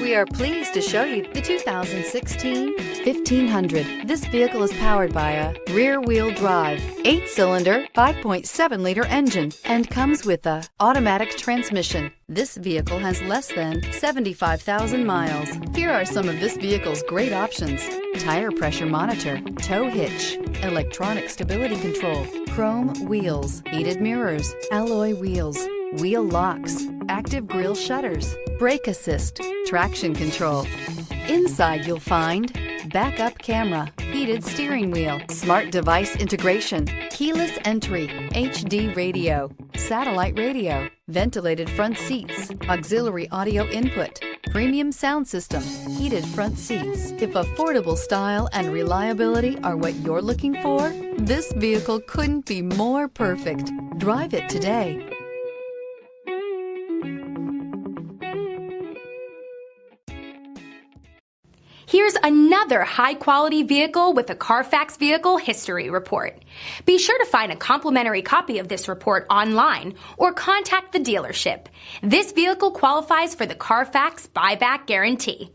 We are pleased to show you the 2016 1500. This vehicle is powered by a rear-wheel drive, 8-cylinder, 5.7-liter engine, and comes with a automatic transmission. This vehicle has less than 75,000 miles. Here are some of this vehicle's great options: tire pressure monitor, tow hitch, electronic stability control, chrome wheels, heated mirrors, alloy wheels, wheel locks, active grille shutters, brake assist, traction control. Inside you'll find backup camera, heated steering wheel, smart device integration, keyless entry, HD radio, satellite radio, ventilated front seats, auxiliary audio input, premium sound system, heated front seats. If affordable style and reliability are what you're looking for, this vehicle couldn't be more perfect. Drive it today. Here's another high-quality vehicle with a CARFAX Vehicle History Report. Be sure to find a complimentary copy of this report online or contact the dealership. This vehicle qualifies for the CARFAX Buyback Guarantee.